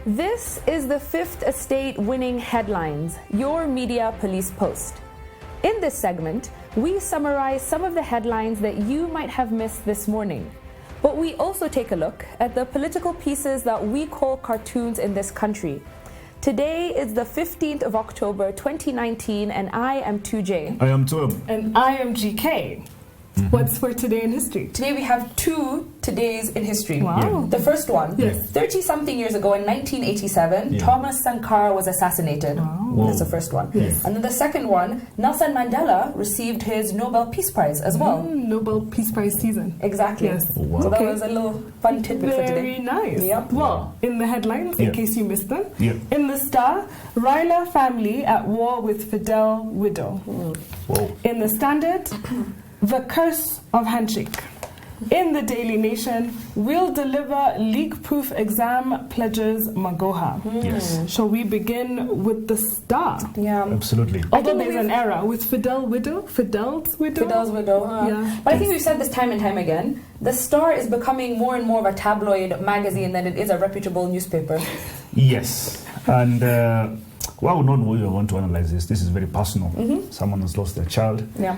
This is the Fifth Estate Winning Headlines, your media police post. In this segment, we summarize some of the headlines that you might have missed this morning. But we also take a look at the political pieces that we call cartoons in this country. Today is the 15th of October 2019, and I am 2J. I am Tom. And I am GK. What's for today in history? Today we have two todays in history. Wow. The first one, Yes. 30-something years ago in 1987, Thomas Sankara was assassinated. Wow. That's the first one. Yes. And then the second one, Nelson Mandela received his Nobel Peace Prize as well. Nobel Peace Prize season. Exactly. Yes. Wow. So that Okay. was a little fun tidbit for today. Very nice. Yep. Well, in the headlines, in Yeah. case you missed them, Yeah. in the Star, RAILA family at war with Fidel widow. Whoa. In the Standard, the curse of handshake. In the Daily Nation, we'll deliver leak-proof exam pledges Magoha. Yes. Shall we begin with the Star? Yeah. Absolutely. Although think there's an error with Fidel's widow. Fidel's widow. Yeah. But I think we've said this time and time again. The Star is becoming more and more of a tabloid magazine than it is a reputable newspaper. Yes. And well, we want to analyze this. This is very personal. Someone has lost their child. Yeah.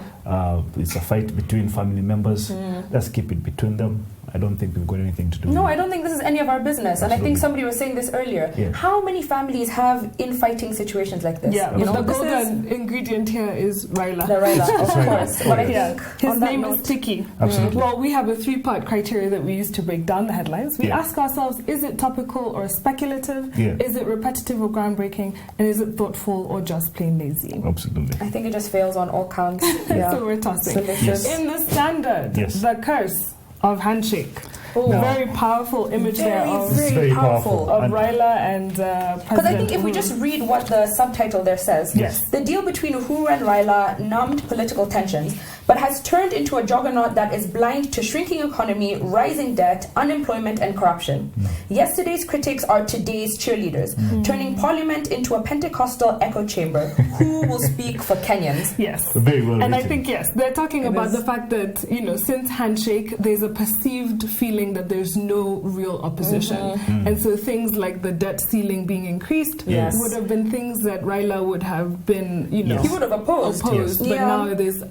It's a fight between family members. Let's keep it between them. I don't think we've got anything to do with No, it. I don't think this is any of our business. And I think Absolutely. somebody was saying this earlier. Yeah. How many families have infighting situations like this? Yeah, You but know, the this is golden ingredient here is Raila. the RAILA, of right. course. But I Yeah. think His on that name note, is Tiki. Absolutely. Well, we have a three-part criteria that we use to break down the headlines. We Yeah. ask ourselves, is it topical or speculative? Yeah. Is it repetitive or groundbreaking? And is it thoughtful or just plain lazy? Absolutely. I think it just fails on all counts. Yeah. So we're tossing. Delicious. Yes. In the Standard, Yes. the curse of handshake. Oh. No. Very powerful image there of This is very powerful. of And- Raila and President Because I think if we Uhuru. just read what the subtitle there says, Yes. the deal between Uhuru and Raila numbed political tensions, but has turned into a juggernaut that is blind to shrinking economy, rising debt, unemployment, and corruption. Yesterday's critics are today's cheerleaders, turning Parliament into a Pentecostal echo chamber. Who will speak for Kenyans? Yes. Very well And I written. think, yes, they're talking It about is. the fact that, since handshake, there's a perceived feeling that there's no real opposition. And so things like the debt ceiling being increased Yes. would have been things that Raila would have been, Yes. He would have opposed. opposed. But Yeah. now there's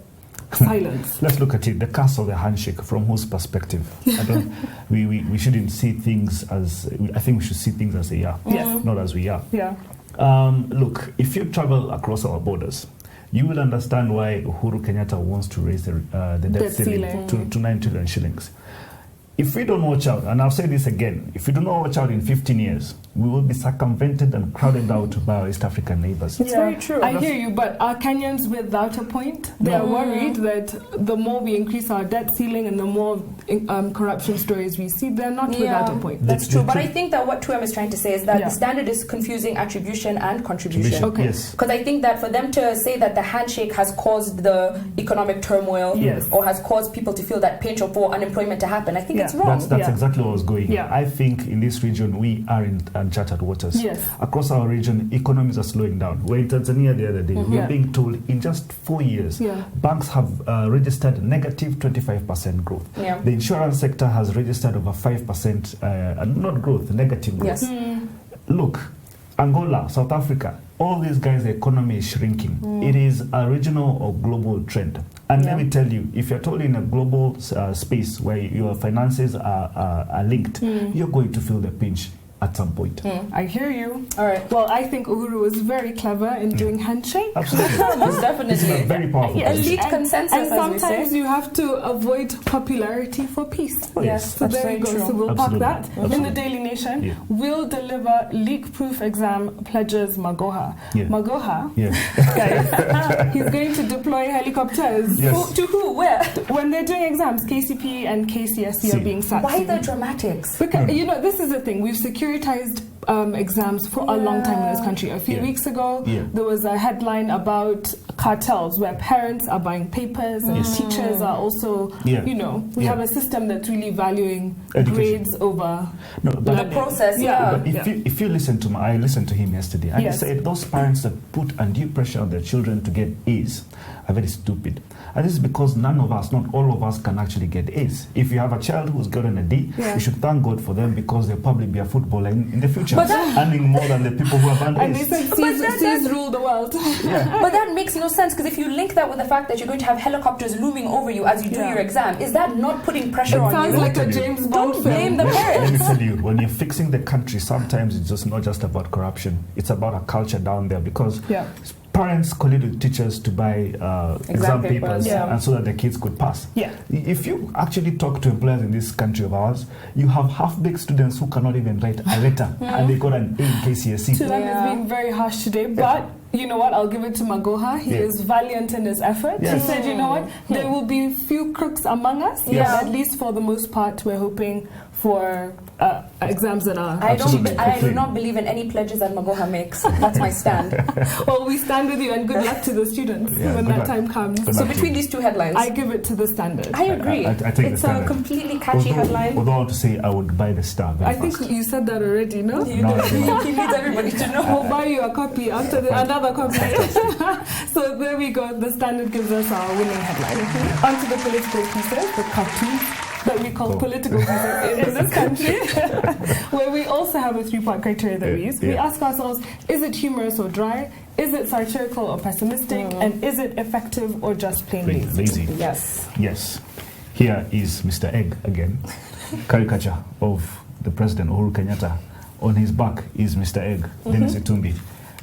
silence. Let's look at it. The curse of the handshake. From whose perspective? We shouldn't see things as. I think we should see things as they are, Yes. not as we are. Yeah. Look, if you travel across our borders, you will understand why Uhuru Kenyatta wants to raise the debt Debt ceiling ceiling. to 9 trillion shillings. If we don't watch out, and I'll say this again, if we do not watch out in 15 years, we will be circumvented and crowded out by our East African neighbors. It's very true. I hear you, but are Kenyans without a point? They are worried that the more we increase our debt ceiling and the more corruption stories we see, they're not without a point. That's The true. But I truth- think that what 2M is trying to say is that Yeah. the standard is confusing attribution and contribution. Okay. Yes. Because I think that for them to say that the handshake has caused the economic turmoil Yes. or has caused people to feel that pinch or for unemployment to happen, I think Yeah. it's wrong. That's Yeah. exactly where I was going. Yeah. I think in this region we are in uncharted waters. Yes. Across our region, economies are slowing down. We're in Tanzania the other day. We're Yeah. being told in just 4 years, Yeah. banks have registered negative 25% growth. Yeah. The insurance sector has registered over 5%, not growth, negative growth. Yes. Look, Angola, South Africa, all these guys, the economy is shrinking. It is a regional or global trend. And let Yeah. me tell you, if you're told in a global space where your finances are linked, you're going to feel the pinch at some point. I hear you. All right. Well, I think Uhuru was very clever in doing handshake. Absolutely. Most This is a definitely. very powerful Yes. position. Elite consensus, And as we sometimes say. you have to avoid popularity for peace. Oh, Yes, So that's there very you go. true. So we'll park Absolutely. that. In the Absolutely. Daily Nation, Yeah. we'll deliver leak-proof exam pledges Magoha. Yeah. Magoha, Yeah. guys, he's going to deploy helicopters. Yes. To who? Where? When they're doing exams, KCP and KCSE are See. being sat. Why the dramatics? Because, this is the thing. We've securitized exams for a long time in this country. A few Yeah. weeks ago, Yeah. there was a headline about cartels where parents are buying papers and Yes. teachers are also, Yeah. we Yeah. have a system that's really valuing Education. grades over No, The but process, Yeah. But if you listen to I listened to him yesterday, and Yes. he said those parents that put undue pressure on their children to get A's are very stupid. And this is because none of us, not all of us, can actually get A's. If you have a child who's gotten a D, you should thank God for them because they'll probably be a footballer in the future, earning more than the people who have earned And A's. they said C's rule the world. But that makes no sense, because if you link that with the fact that you're going to have helicopters looming over you as you do your exam, is that not putting pressure on you? Sounds like a James Bond Don't film. blame the parents. Let me tell you, when you're fixing the country, sometimes it's just not just about corruption. It's about a culture down there, because parents colluded teachers to buy exam papers and so that the kids could pass. If you actually talk to employers in this country of ours, you have half-baked students who cannot even write a letter and they got an A in KCSE. Tulan is being very harsh today, but you know what? I'll give it to Magoha. He is valiant in his effort. He said, you know what? There will be few crooks among us. At least for the most part, we're hoping for exams that are... I do not believe in any pledges that Magoha makes. That's my stand. Well, we stand with you, and good luck to the students when that time comes. So between these two headlines, I give it to the Standard. I agree. I take it's the Standard. A completely catchy headline. Although I want to say I would buy the Star very think you said that already, no? He needs everybody to know. We'll buy you a copy after another copy. So there we go. The Standard gives us our winning headline. Onto the political pieces, the cartoons that we call political pieces in this country, where we also have a 3-part criteria that we use. We ask ourselves, is it humorous or dry? Is it satirical or pessimistic? And is it effective or just plain lazy? Yes. Here is Mr. Egg again. Caricature of the President Uhuru Kenyatta. On his back is Mr. Egg, Dennis Itumbi.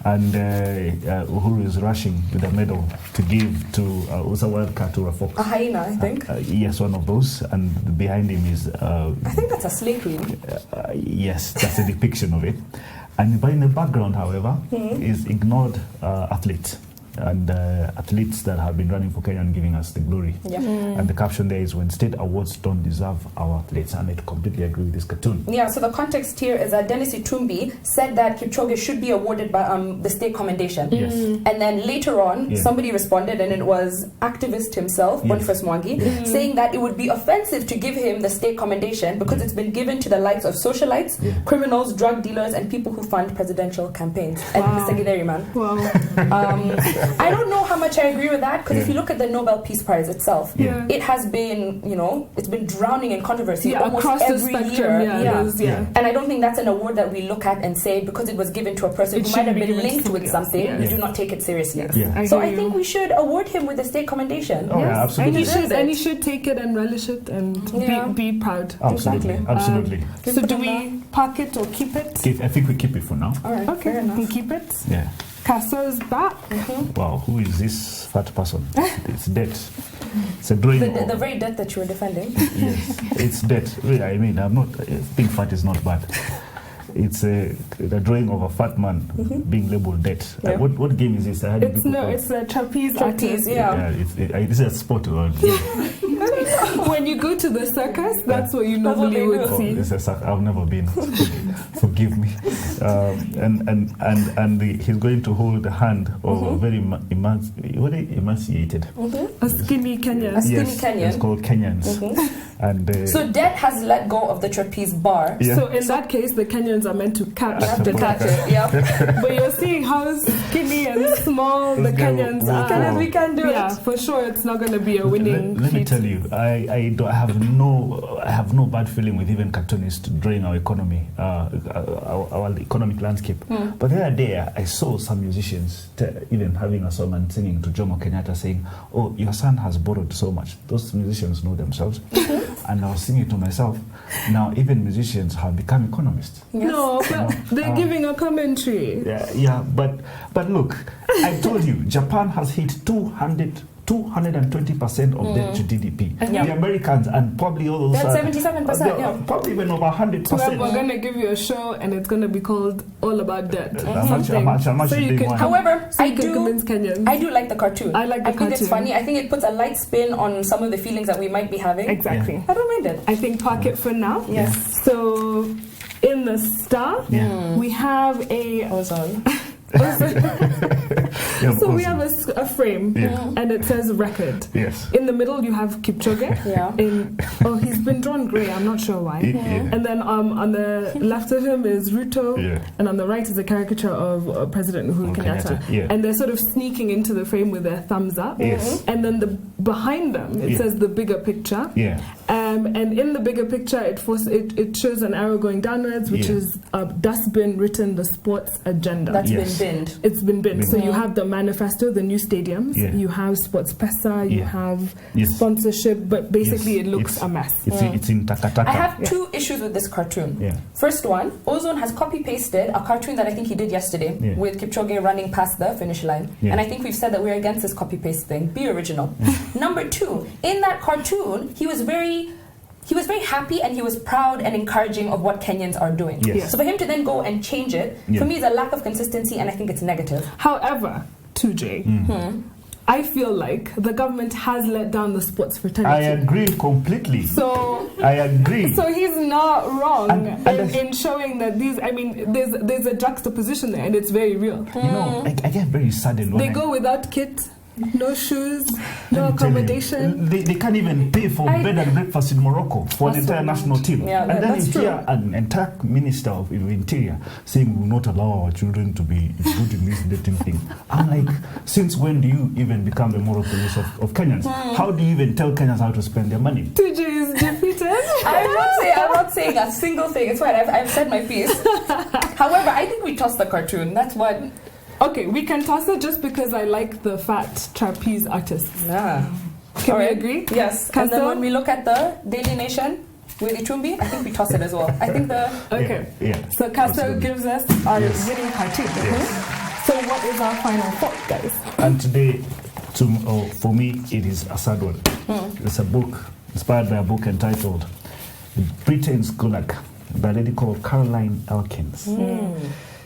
And Uhuru is rushing with a medal to give to what's a wild cat or a fox? A hyena, I think. Yes, one of those. And behind him is... I think that's a slay queen. Yes, that's a depiction of it. And in the background, however, is ignored athletes. And athletes that have been running for Kenya and giving us the glory. And the caption there is, when state awards don't deserve our athletes. And I completely agree with this cartoon. So the context here is that Dennis Itumbi said that Kipchoge should be awarded by the state commendation. And then later on, somebody responded, and it was activist himself, Boniface Mwangi, saying that it would be offensive to give him the state commendation because it's been given to the likes of socialites, criminals, drug dealers, and people who fund presidential campaigns. And Mr. Gideri, man. I don't know how much I agree with that, because if you look at the Nobel Peace Prize itself, it has been, it's been drowning in controversy almost across every the spectrum, year. And I don't think that's an award that we look at and say, because it was given to a person who might have been linked with something, we do not take it seriously. So I think we should award him with the state commendation. Absolutely. And he should take it and relish it and be proud. Absolutely. So do we park it or keep it? I think we keep it for now. All right, okay, fair enough. We keep it. Yeah. Casso's back. Wow, who is this fat person? It's debt. It's a drawing. The very debt that you were defending. Yes, it's debt. I mean, I'm not. Being fat is not bad. It's the drawing of a fat man being labeled debt. What game is this? It's a trapeze artist. This is a sport. When you go to the circus, that's what you normally would see. I've never been. Forgive me. And he's going to hold the hand of a very emaciated. A skinny Kenyan. It's called Kenyans. And so debt has let go of the trapeze bar. So in that case, the Kenyans are meant to catch it. But you're seeing how skinny and small the Kenyans are. We can do it. Yeah, for sure, it's not going to be a winning. Let me tell you, I have no bad feeling with even cartoonists drawing our economy, our economic landscape. But the other day, I saw some musicians even having a song and singing to Jomo Kenyatta, saying, "Oh, your son has borrowed so much." Those musicians know themselves. And I was singing to myself, now even musicians have become economists. No, but they're giving a commentary. But look, I told you, Japan has hit 220% of debt to GDP. The Americans and probably all those... That's 77%, probably even over 100%. So we're going to give you a show and it's going to be called All About Debt. How much so you can, however, I do like the cartoon. I like the cartoon. I think it's funny. I think it puts a light spin on some of the feelings that we might be having. Exactly. I don't mind it. I think park it for now. Yes. So in the Star, we have a... So we have a frame, and it says record. Yes. In the middle, you have Kipchoge. He's been drawn grey. I'm not sure why. And then on the left of him is RUTO, and on the right is a caricature of President Uhuru Kenyatta. And they're sort of sneaking into the frame with their thumbs up. And then behind them, it says the bigger picture. And in the bigger picture, it shows an arrow going downwards, which is a dustbin written the sports agenda. That's been binned. It's been binned. So you have the manifesto, the new stadiums, you have sports pesa, you have sponsorship, but basically it looks a mess. It's in takataka. I have two issues with this cartoon. First one, Ozone has copy-pasted a cartoon that I think he did yesterday with Kipchoge running past the finish line. And I think we've said that we're against this copy-paste thing. Be original. Number two, in that cartoon, he was very happy and he was proud and encouraging of what Kenyans are doing. So for him to then go and change it, for me, is a lack of consistency, and I think it's negative. However, 2J, I feel like the government has let down the sports fraternity. I agree completely. I agree. So he's not wrong in showing that there's a juxtaposition there, and it's very real. I get very saddened when they go without kit. No shoes, no accommodation. They can't even pay for bed and breakfast in Morocco for the entire national team. And then you hear an entire minister of Interior saying we will not allow our children to be good in this dating thing. I'm like, since when do you even become the moral police of Kenyans? How do you even tell Kenyans how to spend their money? 2J is defeated. I'm not saying a single thing. It's fine. I've said my piece. However, I think we tossed the cartoon. That's what. Okay, we can toss it just because I like the fat trapeze artists. Can we agree? Yes. And then when we look at the Daily Nation with Itumbi, I think we toss it as well. I think So Castro gives us our winning cartoon. So what is our final thought, guys? And today, for me, it is a sad one. It's a book inspired by a book entitled Britain's Gulag by a lady called Caroline Elkins.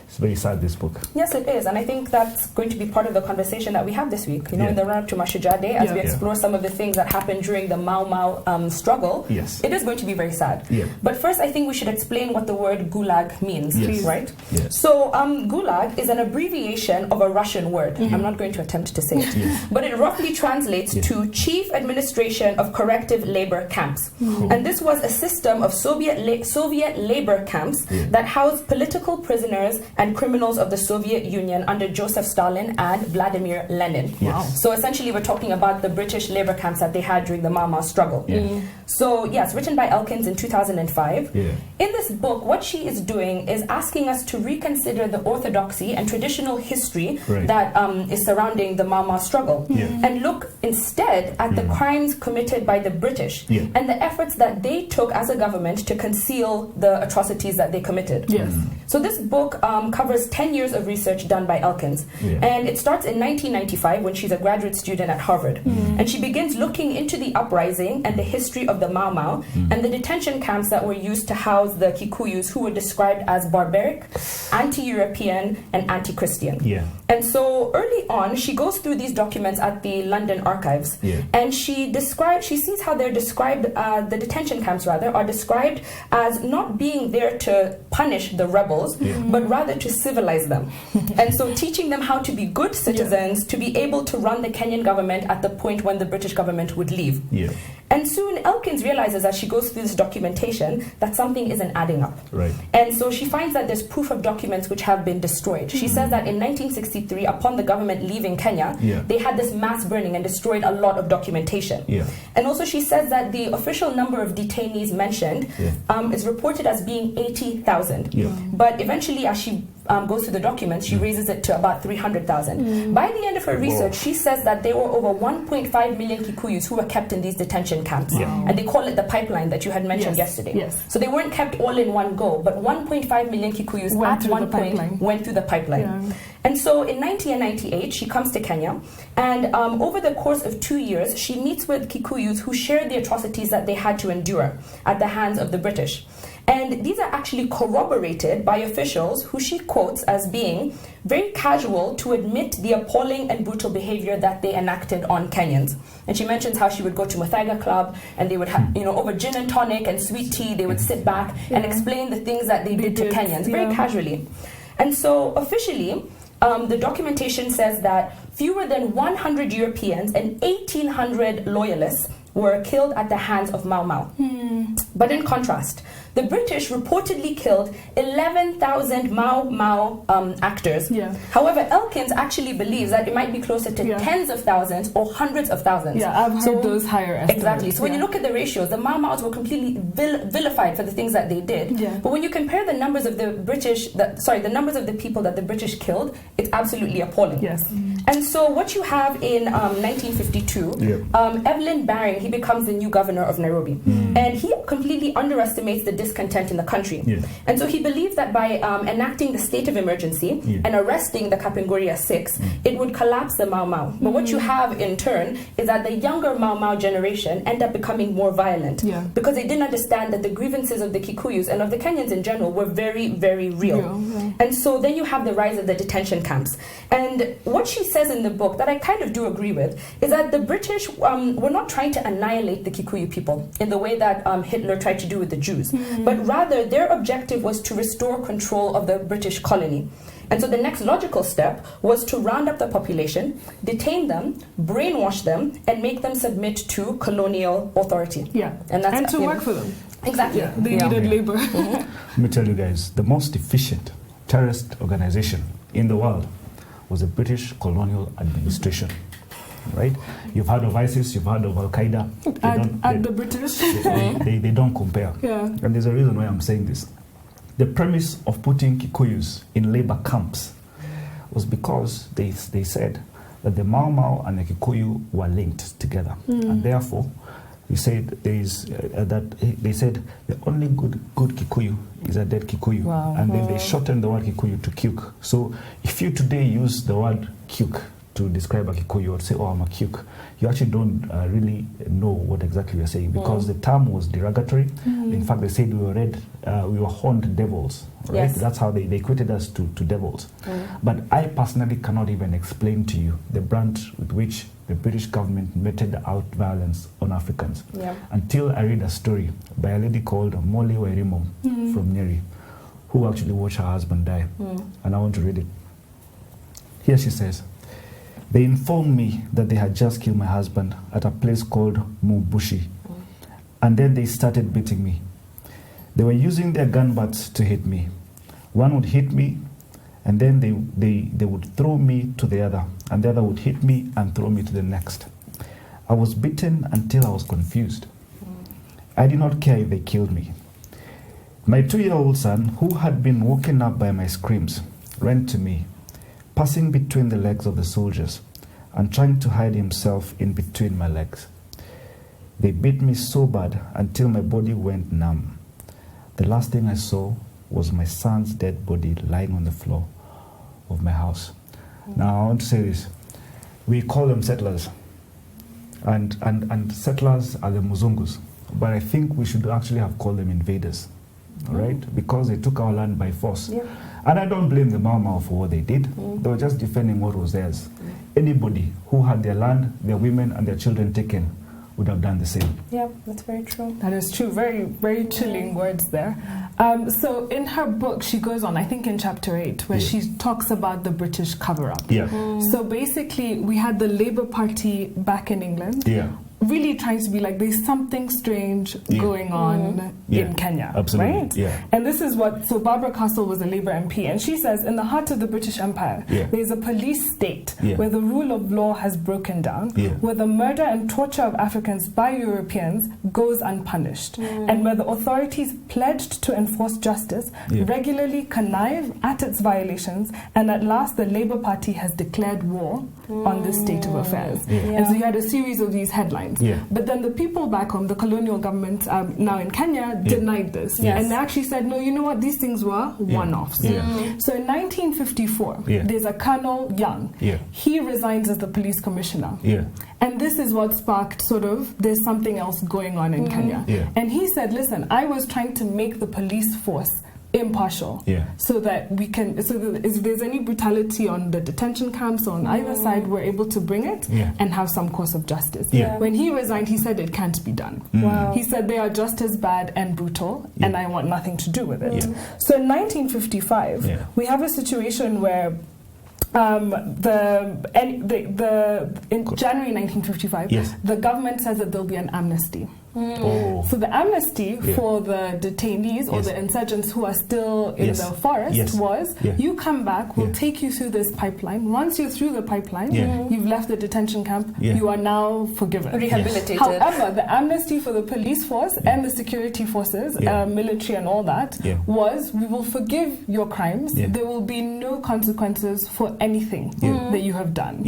It's very sad, this book. Yes, it is. And I think that's going to be part of the conversation that we have this week, in the run-up to Mashujaa Day, as we explore some of the things that happened during the Mau Mau struggle. It is going to be very sad. But first, I think we should explain what the word gulag means, right? So gulag is an abbreviation of a Russian word. I'm not going to attempt to say it. But it roughly translates to Chief Administration of Corrective Labor Camps. And this was a system of Soviet labor camps that housed political prisoners and criminals of the Soviet Union under Joseph Stalin and Vladimir Lenin. So essentially we're talking about the British labor camps that they had during the Mau Mau struggle. So it's written by Elkins in 2005. In this book, what she is doing is asking us to reconsider the orthodoxy and traditional history that is surrounding the Mau Mau struggle, and look instead at the crimes committed by the British and the efforts that they took as a government to conceal the atrocities that they committed. So this book covers 10 years of research done by Elkins. And it starts in 1995 when she's a graduate student at Harvard. And she begins looking into the uprising and the history of the Mau Mau and the detention camps that were used to house the Kikuyus, who were described as barbaric, anti-European, and anti-Christian. And so early on, she goes through these documents at the London Archives. And she sees how they're described, the detention camps rather, are described as not being there to punish the rebels, but rather to civilize them. And so teaching them how to be good citizens, to be able to run the Kenyan government at the point when the British government would leave. And soon Elkins realizes as she goes through this documentation that something isn't adding up. And so she finds that there's proof of documents which have been destroyed. She says that in 1963, upon the government leaving Kenya, they had this mass burning and destroyed a lot of documentation. And also she says that the official number of detainees mentioned is reported as being 80,000. But eventually, as she goes through the documents, she raises it to about 300,000. By the end of her research, she says that there were over 1.5 million Kikuyus who were kept in these detention camps. And they call it the pipeline that you had mentioned yesterday. So they weren't kept all in one go, but 1.5 million Kikuyus at one point went through the pipeline. And so in 1998, she comes to Kenya, and over the course of 2 years, she meets with Kikuyus who shared the atrocities that they had to endure at the hands of the British. And these are actually corroborated by officials who she quotes as being very casual to admit the appalling and brutal behavior that they enacted on Kenyans. And she mentions how she would go to Muthaiga Club and they would have, over gin and tonic and sweet tea, they would sit back and explain the things that they did to Kenyans very casually. And so officially, the documentation says that fewer than 100 Europeans and 1,800 loyalists were killed at the hands of Mau Mau. But in contrast, the British reportedly killed 11,000 Mau Mau actors. Yeah. However, Elkins actually believes that it might be closer to tens of thousands or hundreds of thousands. Yeah, I've heard those higher estimates. Exactly. So when you look at the ratios, the Mau Mau's were completely vilified for the things that they did. Yeah. But when you compare the numbers of the the numbers of the people that the British killed, it's absolutely appalling. Yes. And so what you have in 1952, Evelyn Baring, he becomes the new governor of Nairobi. And he completely underestimates the discontent in the country. And so he believes that by enacting the state of emergency and arresting the Kapenguria Six, it would collapse the Mau Mau. But what you have in turn is that the younger Mau Mau generation end up becoming more violent because they didn't understand that the grievances of the Kikuyus and of the Kenyans in general were very, very real. And so then you have the rise of the detention camps. And what she says in the book that I kind of do agree with is that the British were not trying to annihilate the Kikuyu people in the way that Hitler tried to do with the Jews, but rather their objective was to restore control of the British colony. And so the next logical step was to round up the population, detain them, brainwash them, and make them submit to colonial authority. And to work for them. Exactly. They needed labor. Let me tell you guys, the most efficient terrorist organization in the world was the British colonial administration. Right? You've heard of ISIS, you've heard of Al-Qaeda. The British. They don't compare. And there's a reason why I'm saying this. The premise of putting Kikuyus in labor camps was because they said that the Mau Mau and the Kikuyu were linked together. And therefore, they said the only good Kikuyu is a dead Kikuyu. And then they shortened the word Kikuyu to Kyuk. So if you today use the word Kyuk to describe a Kikuyu or say, oh, I'm a Kyuk, you actually don't really know what exactly you're saying because the term was derogatory. In fact, they said we were horned devils. Right? That's how they equated us to devils. But I personally cannot even explain to you the brunt with which the British government meted out violence on Africans until I read a story by a lady called Molly Wairimo from Nyeri, who actually watched her husband die. And I want to read it. Here she says, "They informed me that they had just killed my husband at a place called Mubushi. And then they started beating me. They were using their gun butts to hit me. One would hit me, and then they would throw me to the other, and the other would hit me and throw me to the next. I was beaten until I was confused. I did not care if they killed me. My 2-year-old son, who had been woken up by my screams, ran to me, passing between the legs of the soldiers and trying to hide himself in between my legs. They beat me so bad until my body went numb. The last thing I saw was my son's dead body lying on the floor of my house." Now I want to say this. We call them settlers. And settlers are the Muzungus. But I think we should actually have called them invaders. Right? Because they took our land by force. And I don't blame the Mau Mau for what they did. They were just defending what was theirs. Anybody who had their land, their women, and their children taken would have done the same. Yeah, that's very true. That is true. Very, very chilling words there. So in her book, she goes on, I think in chapter 8, where she talks about the British cover-up. So basically, we had the Labour Party back in England. Really trying to be like, there's something strange going on in Kenya. Absolutely. Right? And this is so Barbara Castle was a Labour MP, and she says, in the heart of the British Empire, there's a police state where the rule of law has broken down, where the murder and torture of Africans by Europeans goes unpunished, and where the authorities pledged to enforce justice regularly connive at its violations, and at last the Labour Party has declared war on this state of affairs. And so you had a series of these headlines. But then the people back home, the colonial government now in Kenya, denied this. And they actually said, no, you know what, these things were one-offs. So in 1954, there's a Colonel Young. He resigns as the police commissioner. And this is what sparked there's something else going on in Kenya. And he said, listen, I was trying to make the police force impartial, so that we can, so that if there's any brutality on the detention camps or on either side, we're able to bring it and have some course of justice. When he resigned, he said it can't be done. He said they are just as bad and brutal, and I want nothing to do with it. So in 1955, we have a situation where in January 1955, the government says that there'll be an amnesty. So the amnesty for the detainees or the insurgents who are still in the forest was, you come back, we'll take you through this pipeline. Once you're through the pipeline, you've left the detention camp, you are now forgiven. Rehabilitated. However, the amnesty for the police force and the security forces, military and all that, was, we will forgive your crimes. There will be no consequences for anything that you have done.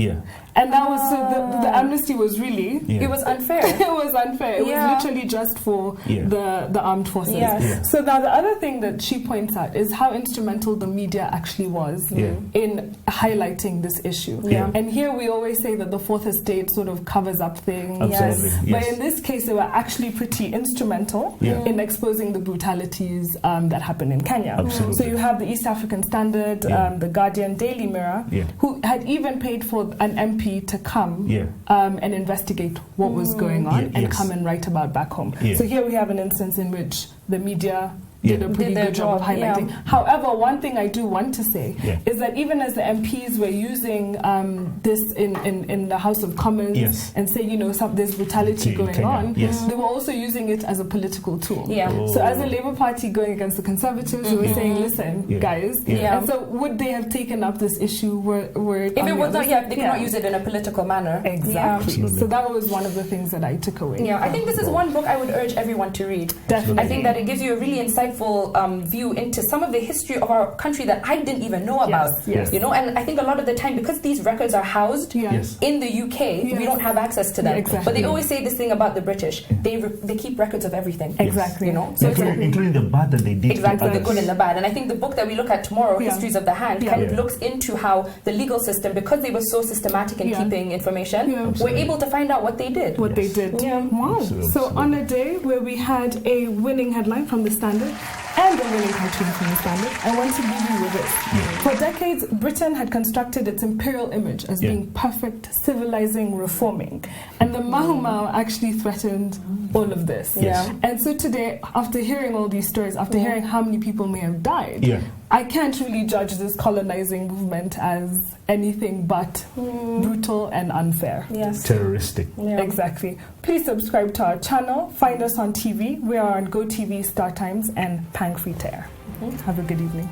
And that was, so the amnesty was really... It was unfair. It was unfair. It was literally just for the armed forces. So now the other thing that she points out is how instrumental the media actually was in highlighting this issue. And here we always say that the Fourth Estate sort of covers up things. But in this case, they were actually pretty instrumental in exposing the brutalities that happened in Kenya. So you have the East African Standard, the Guardian, Daily Mirror, who had even paid for an MP to come and investigate what was going on and come and write about back home. So here we have an instance in which the media did a pretty good job of highlighting. However, one thing I do want to say is that even as the MPs were using this in the House of Commons and say, you know, there's brutality going on, they were also using it as a political tool. So as a Labour Party going against the Conservatives, they were saying, listen, guys. And so would they have taken up this issue were if it was not, they cannot use it in a political manner. Exactly. So that was one of the things that I took away. I think this is one book I would urge everyone to read. Definitely. I think that it gives you a really insightful view into some of the history of our country that I didn't even know about. You know, and I think a lot of the time, because these records are housed in the UK, we don't have access to them. But they always say this thing about the British. They keep records of everything. You know, so including the bad that they did. Exactly, the good and the bad. And I think the book that we look at tomorrow, Histories of the Hand, kind of looks into how the legal system, because they were so systematic in keeping information, were able to find out what they did. Wow. So on a day where we had a winning headline from the Standard and a winning cartoon from the Standard, I want to leave you with this. For decades, Britain had constructed its imperial image as being perfect, civilizing, reforming. And the Mau Mau actually threatened all of this. And so today, after hearing all these stories, after hearing how many people may have died, I can't really judge this colonizing movement as anything but brutal and unfair. Terroristic. Exactly. Please subscribe to our channel. Find us on TV. We are on GoTV, Star Times, and Pang Free Tear. Have a good evening.